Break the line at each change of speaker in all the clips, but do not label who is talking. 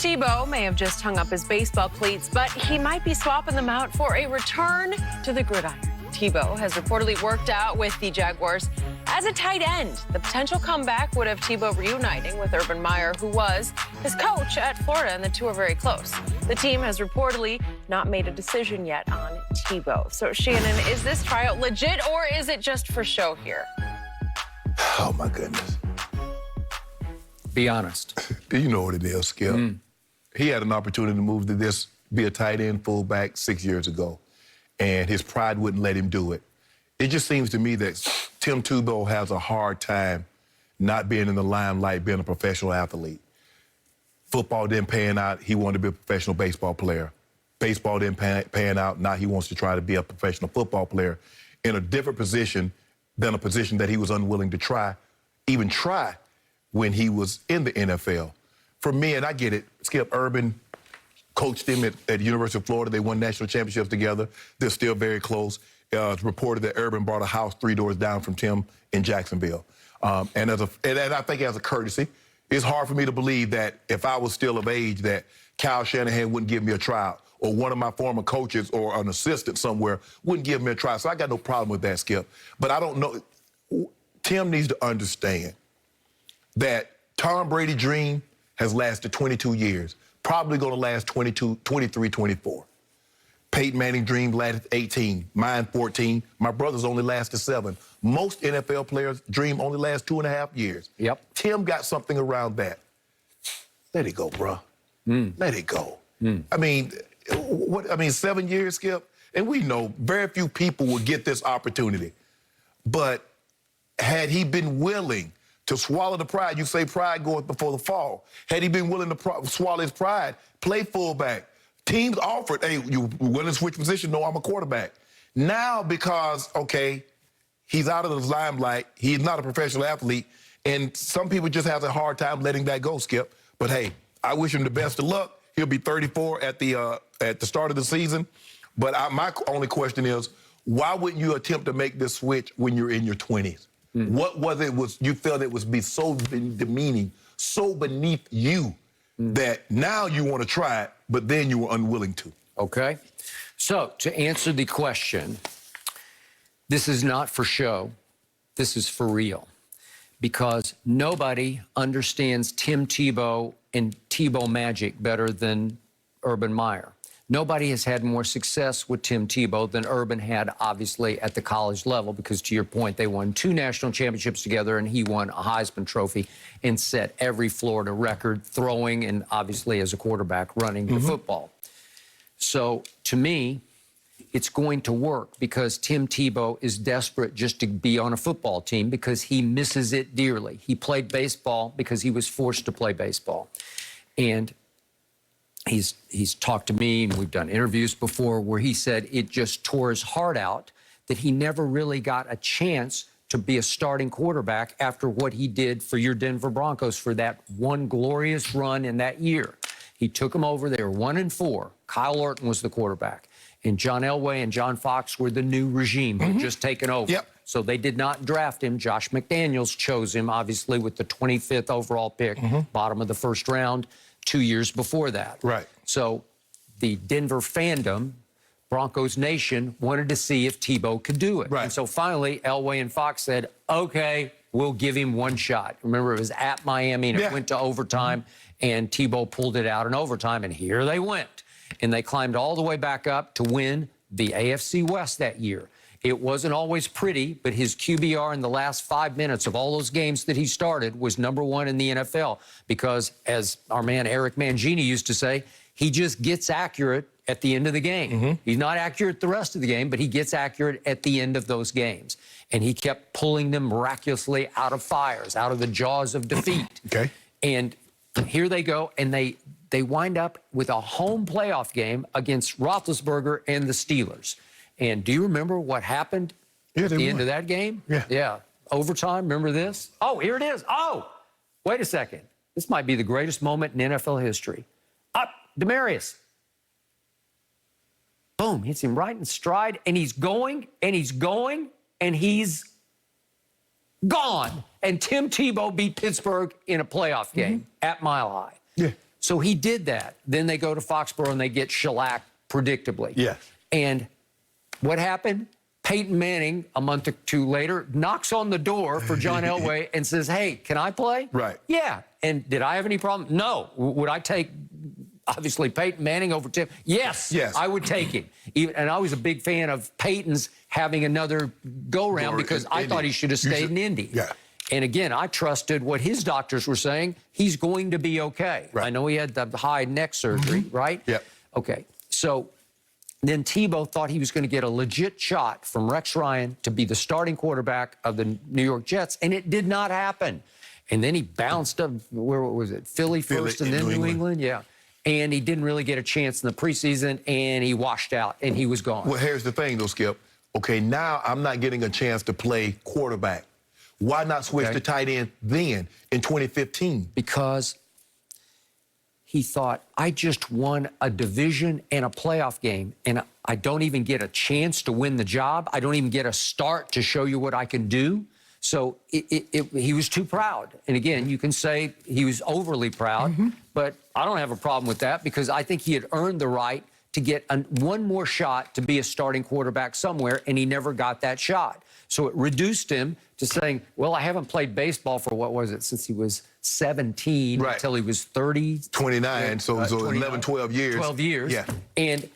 Tebow may have just hung up his baseball cleats, but he might be swapping them out for a return to the gridiron. Tebow has reportedly worked out with the Jaguars as a tight end. The potential comeback would have Tebow reuniting with Urban Meyer, who was his coach at Florida, and the two are very close. The team has reportedly not made a decision yet on Tebow. So, Shannon, is this tryout legit, or is it just for show here?
Oh, my goodness.
Be honest.
You know what it is, Skip. He had an opportunity to move to this, be a tight end fullback 6 years ago, and his pride wouldn't let him do it. It just seems to me that Tim Tebow has a hard time not being in the limelight, being a professional athlete. Football didn't pan out. He wanted to be a professional baseball player. Baseball didn't pan out. Now he wants to try to be a professional football player in a different position than a position that he was unwilling to even try when he was in the NFL. For me, and I get it, Skip, Urban coached him at the University of Florida. They won national championships together. They're still very close. It's reported that Urban bought a house 3 doors down from Tim in Jacksonville. And I think as a courtesy, it's hard for me to believe that if I was still of age that Kyle Shanahan wouldn't give me a tryout, or one of my former coaches or an assistant somewhere wouldn't give me a tryout. So I got no problem with that, Skip. But I don't know. Tim needs to understand that Tom Brady's dream has lasted 22 years, probably going to last 22, 23, 24. Peyton Manning's dream lasted 18, mine 14. My brother's only lasted 7. Most NFL players' dream only lasts 2.5 years.
Yep.
Tim got something around that. Let it go, bro. Let it go. I mean, 7 years, Skip, and we know very few people will get this opportunity. But had he been willing to swallow the pride, you say pride goeth before the fall. Had he been willing to swallow his pride, play fullback, teams offered, hey, you willing to switch position? No, I'm a quarterback. Now, because, okay, he's out of the limelight, he's not a professional athlete, and some people just have a hard time letting that go, Skip. But hey, I wish him the best of luck. He'll be 34 at the start of the season. But my only question is, why wouldn't you attempt to make this switch when you're in your 20s? What was it you felt it was so demeaning, so beneath you that now you want to try it, but then you were unwilling to?
Okay. So, to answer the question, this is not for show. This is for real. Because nobody understands Tim Tebow and Tebow magic better than Urban Meyer. Nobody has had more success with Tim Tebow than Urban had, obviously, at the college level, because to your point, they won 2 national championships together, and he won a Heisman Trophy and set every Florida record, throwing and obviously as a quarterback running the football. So to me, it's going to work because Tim Tebow is desperate just to be on a football team because he misses it dearly. He played baseball because he was forced to play baseball. And he's talked to me, and we've done interviews before where he said it just tore his heart out that he never really got a chance to be a starting quarterback after what he did for your Denver Broncos for that one glorious run in that year. He took them over. They were 1-4. Kyle Orton was the quarterback. And John Elway and John Fox were the new regime who had just taken over.
Yep.
So they did not draft him. Josh McDaniels chose him, obviously, with the 25th overall pick, bottom of the first round, 2 years before that.
Right.
So the Denver fandom, Broncos Nation, wanted to see if Tebow could do it.
Right.
And so finally, Elway and Fox said, okay, we'll give him one shot. Remember, it was at Miami, and it went to overtime, and Tebow pulled it out in overtime, and here they went. And they climbed all the way back up to win the AFC West that year. It wasn't always pretty, but his QBR in the last 5 minutes of all those games that he started was #1 in the NFL because, as our man Eric Mangini used to say, he just gets accurate at the end of the game. He's not accurate the rest of the game, but he gets accurate at the end of those games. And he kept pulling them miraculously out of fires, out of the jaws of defeat.
Okay.
And here they go, and they wind up with a home playoff game against Roethlisberger and the Steelers. And do you remember what happened at the end of that game? Yeah. Overtime, remember this? Oh, here it is. Oh, wait a second. This might be the greatest moment in NFL history. Up, Demaryius. Boom, hits him right in stride, and he's going, and he's going, and he's gone. And Tim Tebow beat Pittsburgh in a playoff game at Mile High.
Yeah.
So he did that. Then they go to Foxborough and they get shellacked predictably.
Yeah.
And what happened? Peyton Manning, a month or two later, knocks on the door for John Elway and says, hey, can I play?
Right.
Yeah. And did I have any problem? No. Would I take, obviously, Peyton Manning over Tim? Yes.
Yes.
I would take him. And I was a big fan of Peyton's having another go-round because I thought he should have stayed in Indy.
Yeah.
And again, I trusted what his doctors were saying. He's going to be okay.
Right.
I know he had the high neck surgery, right?
Yep.
Okay. So then Tebow thought he was going to get a legit shot from Rex Ryan to be the starting quarterback of the New York Jets, and it did not happen. And then he bounced up, where was it? Philly first and then New England? Yeah. And he didn't really get a chance in the preseason, and he washed out, and he was gone.
Well, here's the thing, though, Skip. Okay, now I'm not getting a chance to play quarterback. Why not switch to tight end then in 2015?
Because he thought, I just won a division and a playoff game, and I don't even get a chance to win the job. I don't even get a start to show you what I can do. So he was too proud. And again, you can say he was overly proud, but I don't have a problem with that because I think he had earned the right to get one more shot to be a starting quarterback somewhere, and he never got that shot. So it reduced him to saying, well, I haven't played baseball for, what was it, since he was 17 until he was 30.
29, so 11, 12 years.
12 years.
Yeah.
And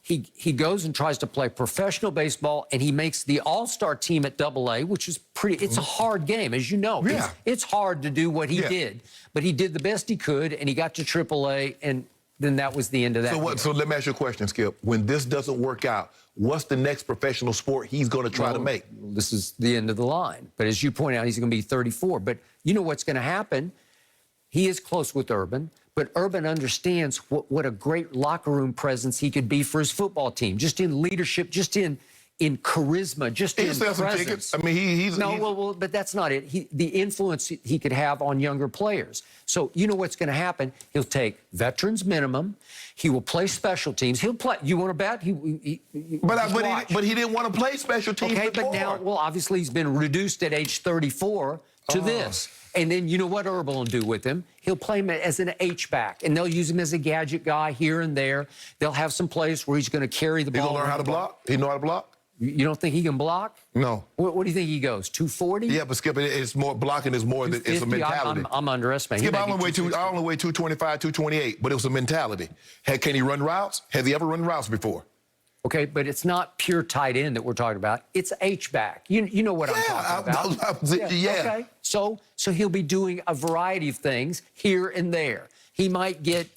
he goes and tries to play professional baseball, and he makes the all-star team at AA, which is pretty, it's a hard game, as you know.
Yeah.
It's hard to do what he did. But he did the best he could, and he got to AAA, and then that was the end of that.
So let me ask you a question, Skip. When this doesn't work out, what's the next professional sport he's going to try to make?
This is the end of the line. But as you point out, he's going to be 34. But you know what's going to happen? He is close with Urban, but Urban understands what a great locker room presence he could be for his football team, just in leadership, just in charisma, just in presence. Some tickets.
I mean, he's
well, but that's not it. The influence he could have on younger players. So you know what's going to happen? He'll take veterans minimum. He will play special teams. He'll play. You want to bet?
But he didn't want to play special teams.
Okay,
before.
but now, well, obviously he's been reduced at age 34 to this. And then you know what Urban will do with him? He'll play him as an H-back, and they'll use him as a gadget guy here and there. They'll have some plays where he's going to carry the ball.
He's going to learn how to block? He know how to block?
You don't think he can block?
No.
What do you think he goes, 240?
Yeah, but Skip, it's more blocking is more than it's a mentality.
I'm underestimating.
Skip, I only weigh 225, 228, but it was a mentality. Can he run routes? Has he ever run routes before?
Okay, but it's not pure tight end that we're talking about. It's H-back. You know what I'm talking about.
Yeah.
Okay, so he'll be doing a variety of things here and there. He might get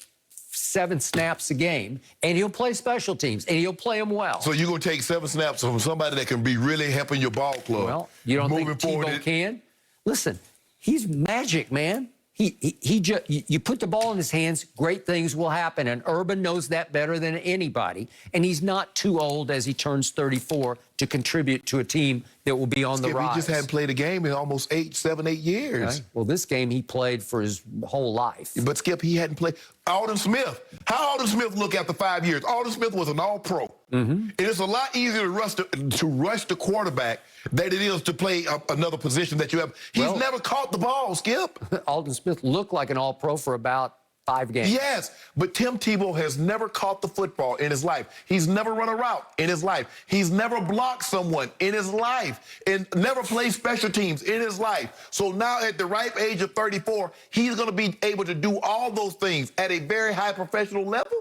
7 snaps a game, and he'll play special teams, and he'll play them well.
So you're going to take 7 snaps from somebody that can be really helping your ball club.
Well, you don't think Tebow can? Listen, he's magic, man. You put the ball in his hands, great things will happen, and Urban knows that better than anybody, and he's not too old as he turns 34 to contribute to a team that will be on the rise.
He just hadn't played a game in almost 7, 8 years.
Okay. Well, this game he played for his whole life.
But Skip, he hadn't played. Alden Smith. How Alden Smith look after 5 years? Alden Smith was an all-pro. And it's a lot easier to rush the quarterback than it is to play another position that you have. He's never caught the ball, Skip.
Alden Smith looked like an all-pro for about 5 games.
Yes, but Tim Tebow has never caught the football in his life. He's never run a route in his life. He's never blocked someone in his life and never played special teams in his life. So now at the ripe age of 34, he's going to be able to do all those things at a very high professional level?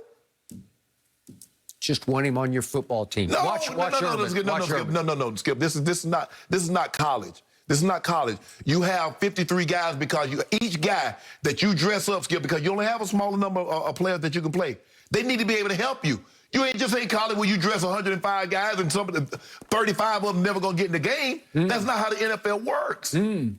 Just want him on your football team. Watch Urban.
Skip. This is not college. This is not college. You have 53 guys because each guy that you dress up, Skip, because you only have a smaller number of players that you can play. They need to be able to help you. You ain't just college where you dress 105 guys and 35 of them never going to get in the game. That's not how the NFL works.
You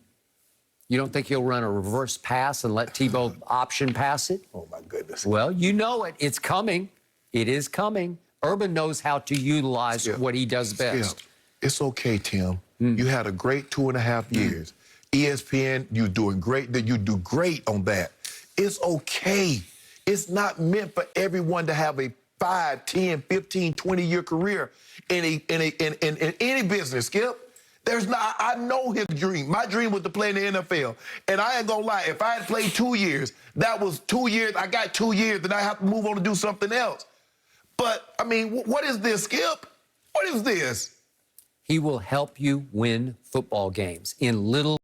don't think he'll run a reverse pass and let Tebow option pass it?
Oh, my goodness.
Well, you know it. It's coming. It is coming. Urban knows how to utilize what he does best.
Skip, it's okay, Tim. You had a great 2.5 years. ESPN, you're doing great. You do great on that. It's okay. It's not meant for everyone to have a 5, 10, 15, 20-year career in any business, Skip. There's not, I know his dream. My dream was to play in the NFL. And I ain't gonna lie, if I had played 2 years, that was 2 years, I got 2 years, then I have to move on to do something else. But, I mean, what is this, Skip? What is this?
He will help you win football games in little